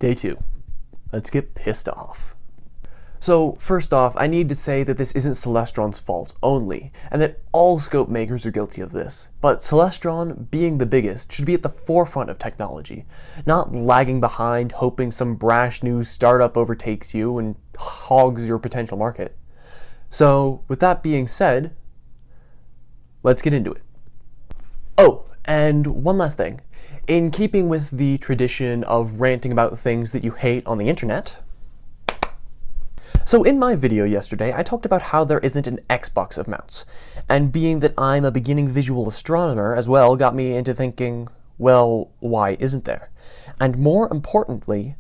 Day 2. Let's get pissed off. So, first off, I need to say that this isn't Celestron's fault only, and that all scope makers are guilty of this. But Celestron, being the biggest, should be at the forefront of technology, not lagging behind, hoping some brash new startup overtakes you and hogs your potential market. So, with that being said, let's get into it. Oh, and one last thing. In keeping with the tradition of ranting about things that you hate on the internet, so in my video yesterday, I talked about how there isn't an Xbox of mounts, and being that I'm a beginning visual astronomer as well got me into thinking, well, why isn't there? And more importantly,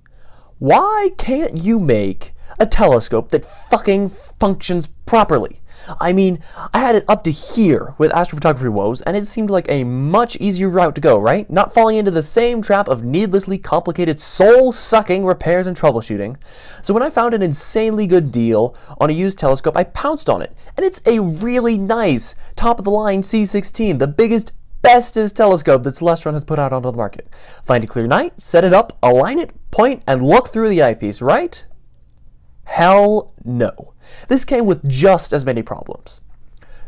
why can't you make a telescope that fucking functions properly? I mean, I had it up to here with astrophotography woes, and it seemed like a much easier route to go, right? Not falling into the same trap of needlessly complicated, soul-sucking repairs and troubleshooting. So when I found an insanely good deal on a used telescope, I pounced on it, and it's a really nice, top-of-the-line C16, the biggest, bestest telescope that Celestron has put out onto the market. Find a clear night, set it up, align it, point, and look through the eyepiece, right? Hell no. This came with just as many problems.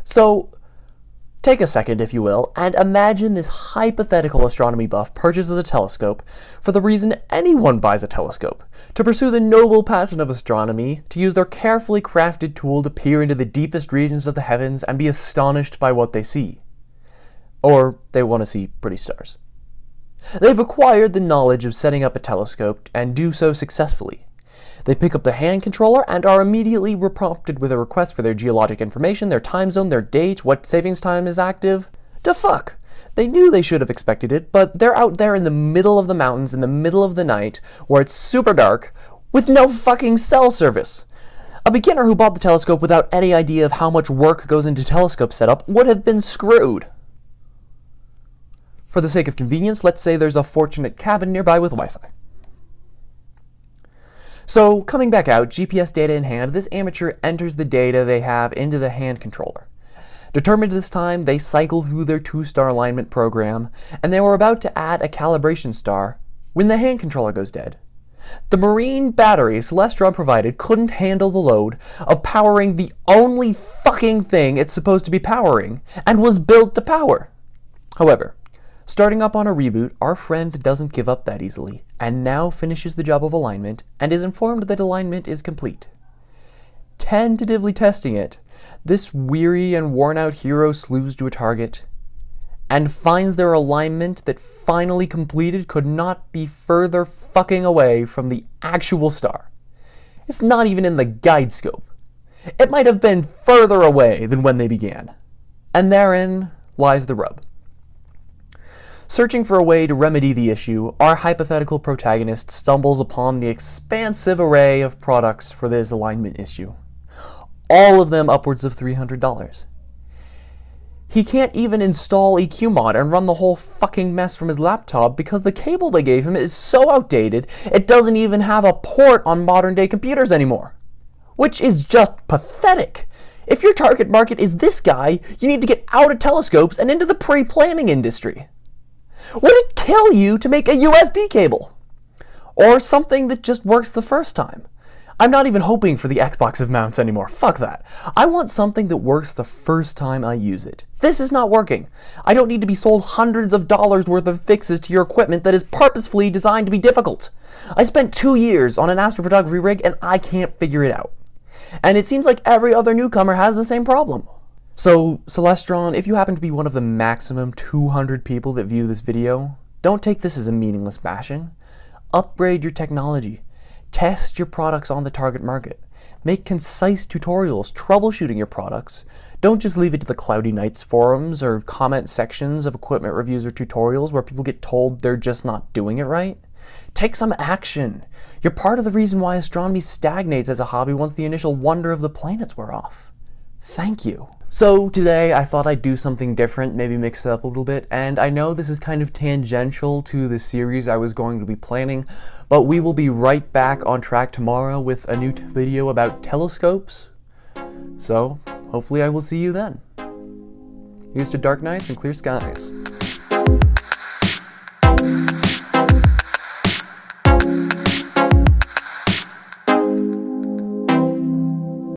So, take a second, if you will, and imagine this hypothetical astronomy buff purchases a telescope for the reason anyone buys a telescope, to pursue the noble passion of astronomy, to use their carefully crafted tool to peer into the deepest regions of the heavens and be astonished by what they see. Or they want to see pretty stars. They've acquired the knowledge of setting up a telescope and do so successfully. They pick up the hand controller and are immediately prompted with a request for their geologic information, their time zone, their date, what savings time is active. Da fuck! They knew they should have expected it, but they're out there in the middle of the mountains in the middle of the night, where it's super dark, with no fucking cell service. A beginner who bought the telescope without any idea of how much work goes into telescope setup would have been screwed. For the sake of convenience, let's say there's a fortunate cabin nearby with Wi-Fi. So, coming back out, GPS data in hand, this amateur enters the data they have into the hand controller. Determined this time, they cycle through their 2-star alignment program, and they were about to add a calibration star when the hand controller goes dead. The marine battery Celestron provided couldn't handle the load of powering the only fucking thing it's supposed to be powering, and was built to power. However, starting up on a reboot, our friend doesn't give up that easily, and now finishes the job of alignment, and is informed that alignment is complete. Tentatively testing it, this weary and worn-out hero slews to a target, and finds their alignment that finally completed could not be further fucking away from the actual star. It's not even in the guide scope. It might have been further away than when they began. And therein lies the rub. Searching for a way to remedy the issue, our hypothetical protagonist stumbles upon the expansive array of products for this alignment issue. All of them upwards of $300. He can't even install EQMod and run the whole fucking mess from his laptop because the cable they gave him is so outdated it doesn't even have a port on modern day computers anymore. Which is just pathetic. If your target market is this guy, you need to get out of telescopes and into the pre-planning industry. Would it kill you to make a USB cable? Or something that just works the first time? I'm not even hoping for the Xbox of mounts anymore. Fuck that. I want something that works the first time I use it. This is not working. I don't need to be sold hundreds of dollars worth of fixes to your equipment that is purposefully designed to be difficult. I spent 2 years on an astrophotography rig and I can't figure it out. And it seems like every other newcomer has the same problem. So, Celestron, if you happen to be one of the maximum 200 people that view this video, don't take this as a meaningless bashing. Upgrade your technology. Test your products on the target market. Make concise tutorials troubleshooting your products. Don't just leave it to the Cloudy Nights forums or comment sections of equipment reviews or tutorials where people get told they're just not doing it right. Take some action. You're part of the reason why astronomy stagnates as a hobby once the initial wonder of the planets wear off. Thank you. So today I thought I'd do something different, maybe mix it up a little bit, and I know this is kind of tangential to the series I was going to be planning, but we will be right back on track tomorrow with a new video about telescopes. So hopefully I will see you then. Here's to dark nights and clear skies.